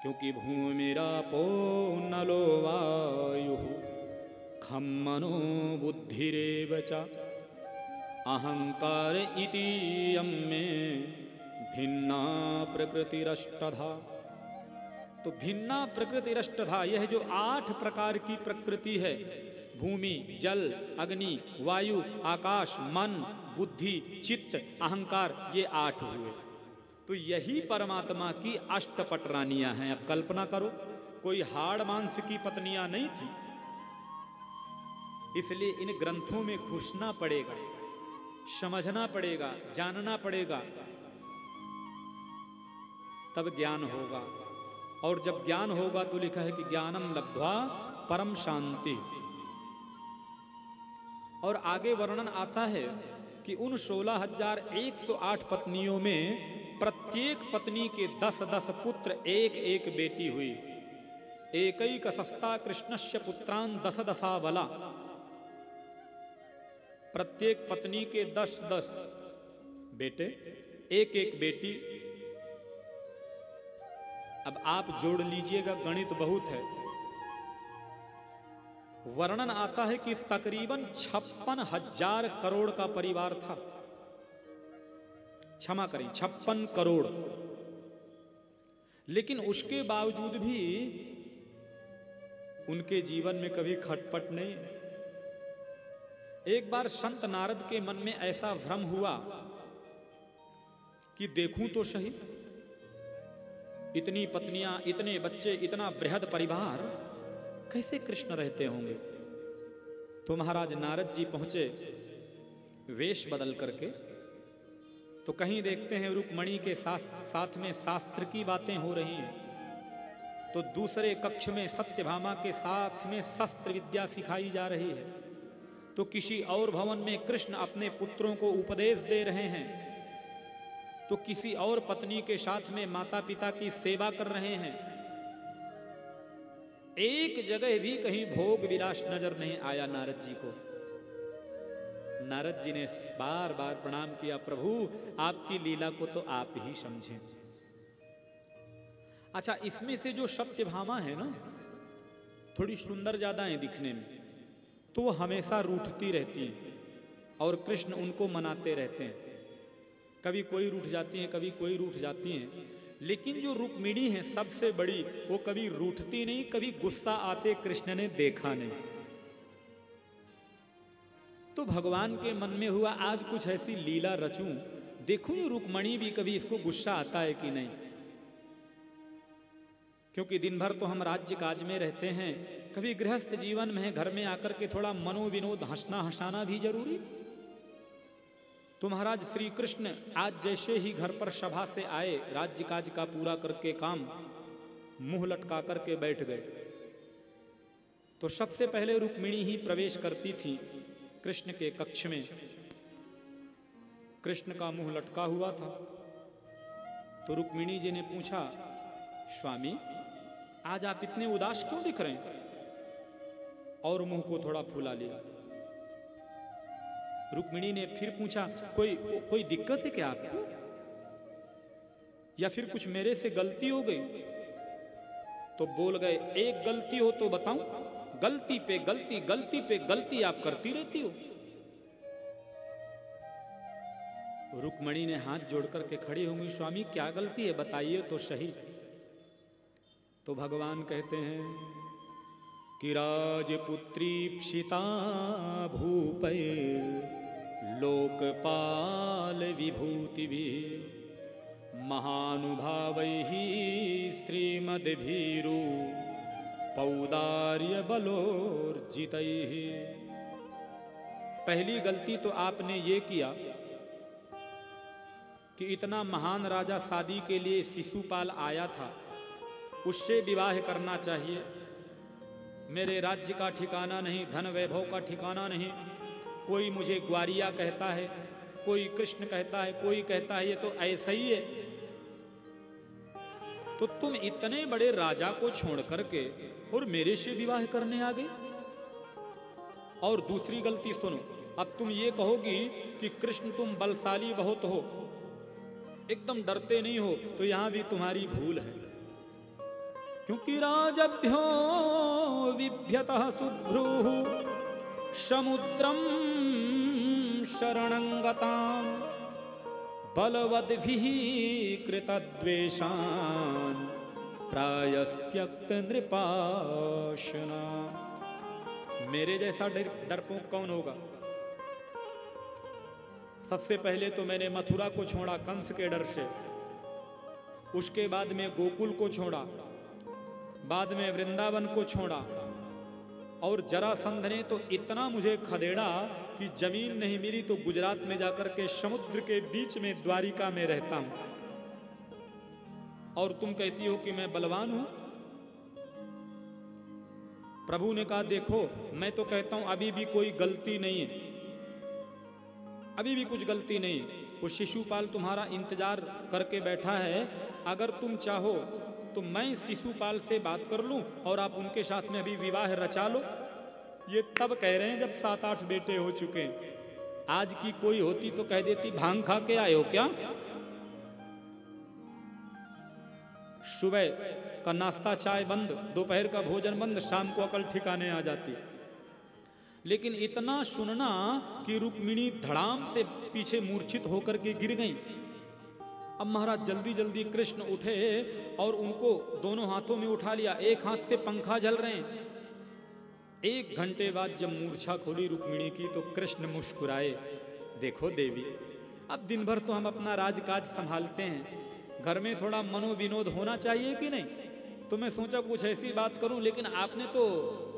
क्योंकि भूमिरापो नलो वायुः खं मनो बुद्धिरेव च अहंकार इति यम्मे भिन्ना प्रकृतिरष्टधा। तो भिन्ना प्रकृतिरष्टधा, यह जो 8 प्रकार की प्रकृति है, भूमि, जल, अग्नि, वायु, आकाश, मन, बुद्धि, चित्त, अहंकार, ये 8 हुए। तो यही परमात्मा की अष्टपट रानियां हैं। अब कल्पना करो, कोई हाड़ मांस की पत्नियां नहीं थी, इसलिए इन ग्रंथों में घुसना पड़ेगा, समझना पड़ेगा, जानना पड़ेगा, तब ज्ञान होगा। और जब ज्ञान होगा तो लिखा है कि ज्ञानम लब्ध्वा परम शांति। और आगे वर्णन आता है कि उन 16,108 पत्नियों में प्रत्येक पत्नी के 10-10 पुत्र, एक एक बेटी हुई। एकैक सस्ता कृष्णस्य पुत्रान 10-10 बला। प्रत्येक पत्नी के 10-10 बेटे, एक एक बेटी। अब आप जोड़ लीजिएगा, गणित बहुत है। वर्णन आता है कि तकरीबन 56,000 करोड़ का परिवार था। क्षमा करें, 56 करोड़। लेकिन उसके बावजूद भी उनके जीवन में कभी खटपट नहीं। एक बार संत नारद के मन में ऐसा भ्रम हुआ कि देखूं तो सही, इतनी पत्नियां, इतने बच्चे, इतना बृहद परिवार, कैसे कृष्ण रहते होंगे। तो महाराज नारद जी पहुंचे वेश बदल करके, तो कहीं देखते हैं रुक्मणी के साथ में शास्त्र की बातें हो रही हैं, तो दूसरे कक्ष में सत्यभामा के साथ में शस्त्र विद्या सिखाई जा रही है, तो किसी और भवन में कृष्ण अपने पुत्रों को उपदेश दे रहे हैं, तो किसी और पत्नी के साथ में माता पिता की सेवा कर रहे हैं। एक जगह भी कहीं भोग विलास नजर नहीं आया नारद जी को। नारद जी ने बार बार प्रणाम किया, प्रभु आपकी लीला को तो आप ही समझें। अच्छा, इसमें से जो सत्यभामा है ना, थोड़ी सुंदर ज्यादा है दिखने में, तो वो हमेशा रूठती रहती हैं और कृष्ण उनको मनाते रहते हैं। कभी कोई रूठ जाती हैं, कभी कोई रूठ जाती हैं। लेकिन जो रुक्मिणी है सबसे बड़ी, वो कभी रूठती नहीं, कभी गुस्सा आते कृष्ण ने देखा नहीं। तो भगवान के मन में हुआ आज कुछ ऐसी लीला रचूं, देखूं ये रुक्मिणी भी कभी इसको गुस्सा आता है कि नहीं। क्योंकि दिन भर तो हम राज्य काज में रहते हैं, कभी गृहस्थ जीवन में घर में आकर के थोड़ा मनोविनोद, हंसना हंसाना भी जरूरी। तो महाराज श्री कृष्ण आज जैसे ही घर पर सभा से आए, राज्य काज का पूरा करके काम मुंह लटका करके बैठ गए, तो सबसे पहले रुक्मिणी ही प्रवेश करती थी कृष्ण के कक्ष में। कृष्ण का मुंह लटका हुआ था, तो रुक्मिणी जी ने पूछा, स्वामी आज आप इतने उदास क्यों दिख रहे हैं? और मुंह को थोड़ा फुला लिया। रुक्मिणी ने फिर पूछा, कोई दिक्कत है क्या आपको, या फिर कुछ मेरे से गलती हो गई? तो बोल गए, एक गलती हो तो बताऊं, गलती पे गलती, गलती पे गलती आप करती रहती हो। रुक्मिणी ने हाथ जोड़ करके खड़ी होंगी, स्वामी क्या गलती है बताइए तो सही। तो भगवान कहते हैं कि राजपुत्री प्सिता भूपैर लोकपाल विभूति भी महानुभावैः श्रीमद्भीरु पौदार्य बलोर्जितैः। पहली गलती तो आपने ये किया कि इतना महान राजा शादी के लिए शिशुपाल आया था, उससे विवाह करना चाहिए। मेरे राज्य का ठिकाना नहीं, धन वैभव का ठिकाना नहीं। कोई मुझे ग्वारिया कहता है, कोई कृष्ण कहता है, कोई कहता है ये तो ऐसा ही है। तो तुम इतने बड़े राजा को छोड़ करके और मेरे से विवाह करने आ गए। और दूसरी गलती सुनो, अब तुम ये कहोगी कि कृष्ण तुम बलशाली बहुत हो, एकदम डरते नहीं हो, तो यहां भी तुम्हारी भूल है। क्योंकि राजभ्यो विभ्यतः सुभ्रूः समुद्रम शरणं गतां बलवद्भिः कृतद्वेषान् प्रायस्त्यक्त नृपाशना। मेरे जैसा डरपोक कौन होगा? सबसे पहले तो मैंने मथुरा को छोड़ा कंस के डर से, उसके बाद में गोकुल को छोड़ा, बाद में वृंदावन को छोड़ा, और जरासंध ने तो इतना मुझे खदेड़ा कि जमीन नहीं मिली तो गुजरात में जाकर के समुद्र के बीच में द्वारिका में रहता हूं, और तुम कहती हो कि मैं बलवान हूं। प्रभु ने कहा देखो मैं तो कहता हूं अभी भी कोई गलती नहीं है, अभी भी कुछ गलती नहीं है। वो शिशुपाल तुम्हारा इंतजार करके बैठा है, अगर तुम चाहो तो मैं शिशुपाल से बात कर लूं और आप उनके साथ में अभी विवाह रचा लो। ये तब कह रहे हैं जब 7-8 बेटे हो चुके हैं। आज की कोई होती तो कह देती भांग खा के आए हो क्या? सुबह का नाश्ता चाय बंद, दोपहर का भोजन बंद, शाम को अकल ठिकाने आ जाती। लेकिन इतना सुनना कि रुक्मिणी धड़ाम से पीछे मूर्छित होकर के गिर गई। अब महाराज जल्दी जल्दी कृष्ण उठे और उनको दोनों हाथों में उठा लिया, एक हाथ से पंखा झल रहे हैं। 1 घंटे बाद जब मूर्छा खोली रुक्मिणी की तो कृष्ण मुस्कुराए, देखो देवी अब दिन भर तो हम अपना राजकाज संभालते हैं, घर में थोड़ा मनोविनोद होना चाहिए कि नहीं? तो मैं सोचा कुछ ऐसी बात करूं, लेकिन आपने तो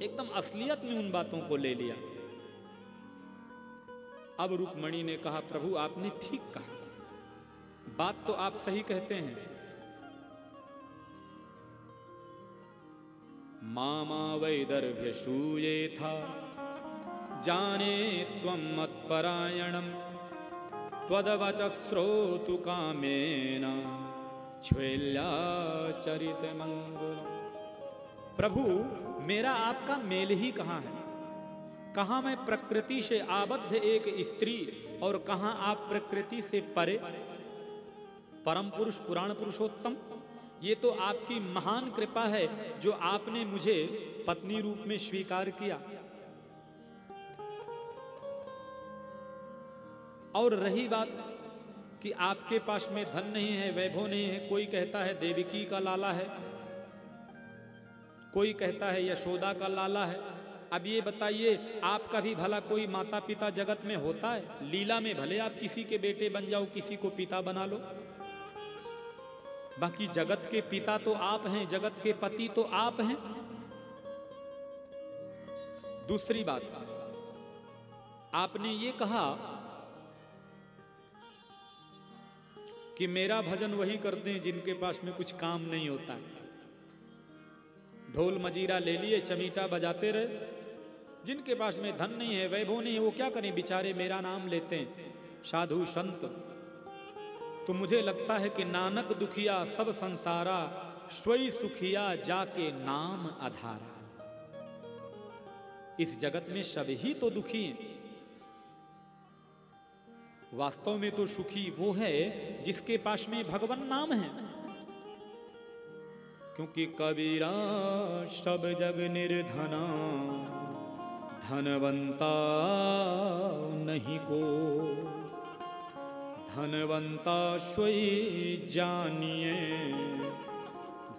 एकदम असलियत में उन बातों को ले लिया। अब रुक्मिणी ने कहा प्रभु आपने ठीक कहा, बात तो आप सही कहते हैं। मामा वैदर्भ्य शूये था जाने त्वं मत्परायणं त्वदवच श्रोतु कामेन छ्वेल्याचरित मंगलम्। प्रभु मेरा आपका मेल ही कहाँ है? कहाँ मैं प्रकृति से आबद्ध एक स्त्री और कहाँ आप प्रकृति से परे परम पुरुष पुराण पुरुषोत्तम। ये तो आपकी महान कृपा है जो आपने मुझे पत्नी रूप में स्वीकार किया। और रही बात कि आपके पास में धन नहीं है, वैभव नहीं है, कोई कहता है देवकी का लाला है, कोई कहता है यशोदा का लाला है। अब ये बताइए आपका भी भला कोई माता पिता जगत में होता है? लीला में भले आप किसी के बेटे बन जाओ, किसी को पिता बना लो, बाकी जगत के पिता तो आप हैं, जगत के पति तो आप हैं। दूसरी बात, आपने ये कहा कि मेरा भजन वही करते हैं जिनके पास में कुछ काम नहीं होता। ढोल मजीरा ले लिए, चमीटा बजाते रहे। जिनके पास में धन नहीं है, वैभव नहीं है, वो क्या करें बेचारे, मेरा नाम लेते हैं साधु संत। तो मुझे लगता है कि नानक दुखिया सब संसारा, स्वई सुखिया जाके नाम आधारा। इस जगत में सभी तो दुखी हैं, वास्तव में तो सुखी वो है जिसके पास में भगवान नाम है। क्योंकि कबीरा सब जग निर्धना, धनवंता नहीं को, धनवंता स्वई जानिए,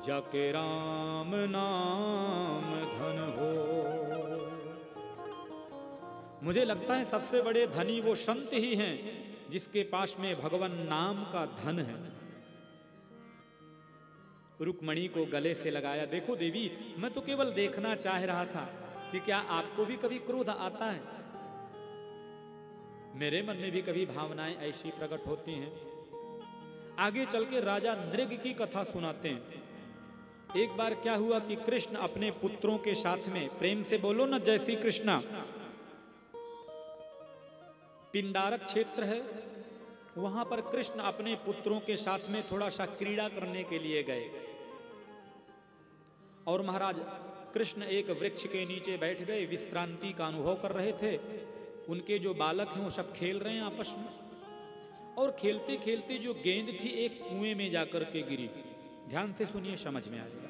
जाके राम नाम धन हो। मुझे लगता है सबसे बड़े धनी वो संत ही हैं जिसके पास में भगवान नाम का धन है। रुक्मिणी को गले से लगाया, देखो देवी मैं तो केवल देखना चाह रहा था कि क्या आपको भी कभी क्रोध आता है? मेरे मन में भी कभी भावनाएं ऐसी प्रकट होती हैं। आगे चल के राजा नृग की कथा सुनाते हैं। एक बार क्या हुआ कि कृष्ण अपने पुत्रों के साथ में, प्रेम से बोलो ना जय श्री कृष्णा, पिंडारक क्षेत्र है, वहां पर कृष्ण अपने पुत्रों के साथ में थोड़ा सा क्रीड़ा करने के लिए गए। और महाराज कृष्ण एक वृक्ष के नीचे बैठ गए, विश्रांति का अनुभव कर रहे थे। उनके जो बालक हैं वो सब खेल रहे हैं आपस में, और खेलते खेलते जो गेंद थी एक कुएं में जाकर के गिरी। ध्यान से सुनिए, समझ में आ जाएगा।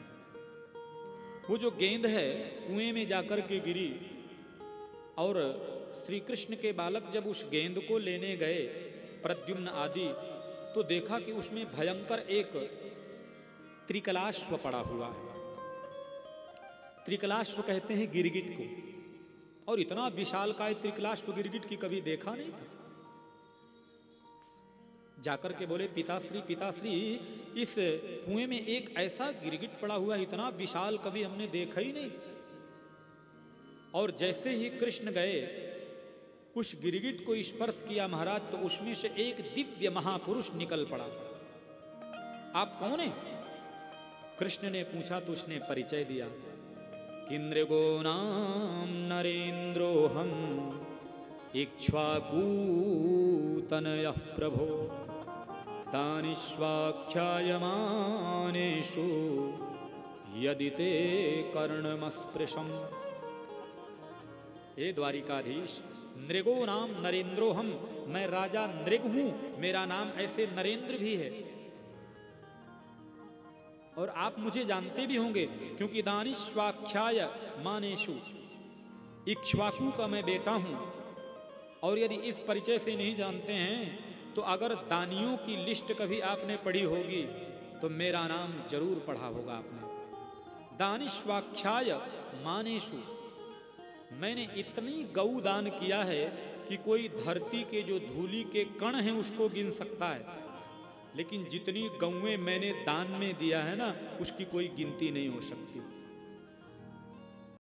वो जो गेंद है कुएं में जाकर के गिरी और श्री कृष्ण के बालक जब उस गेंद को लेने गए प्रद्युम्न आदि, तो देखा कि उसमें भयंकर एक त्रिकलाश्व पड़ा हुआ है। त्रिकलाश्व कहते हैं गिरगिट को, और इतना विशालकाय त्रिकलाश्व गिरगिट की कभी देखा नहीं था। जाकर के बोले पिताश्री पिताश्री, इस कुएं में एक ऐसा गिरगिट पड़ा हुआ है, इतना विशाल कभी हमने देखा ही नहीं। और जैसे ही कृष्ण गए उस गिरगिट को स्पर्श किया महाराज, तो उसमें से एक दिव्य महापुरुष निकल पड़ा। आप कौन हैं? कृष्ण ने पूछा तो उसने परिचय दिया, इंद्रगो नाम नरेंद्रोहम इक्ष्वाकूतनयः प्रभो दानिष्वाख्यायमानेषु यदि ते कर्णमस्पृशम्। हे द्वारिकाधीश, नृगो नाम नरेंद्रोहम, मैं राजा नृग हूं, मेरा नाम ऐसे नरेंद्र भी है। और आप मुझे जानते भी होंगे क्योंकि दानिष्वाख्याय मानेषु, इक्ष्वाकु का मैं बेटा हूं। और यदि इस परिचय से नहीं जानते हैं तो अगर दानियों की लिस्ट कभी आपने पढ़ी होगी तो मेरा नाम जरूर पढ़ा होगा आपने। दानिष्वाख्याय मानेषु, मैंने इतनी गौ दान किया है कि कोई धरती के जो धूलि के कण हैं उसको गिन सकता है, लेकिन जितनी गौएं मैंने दान में दिया है ना, उसकी कोई गिनती नहीं हो सकती।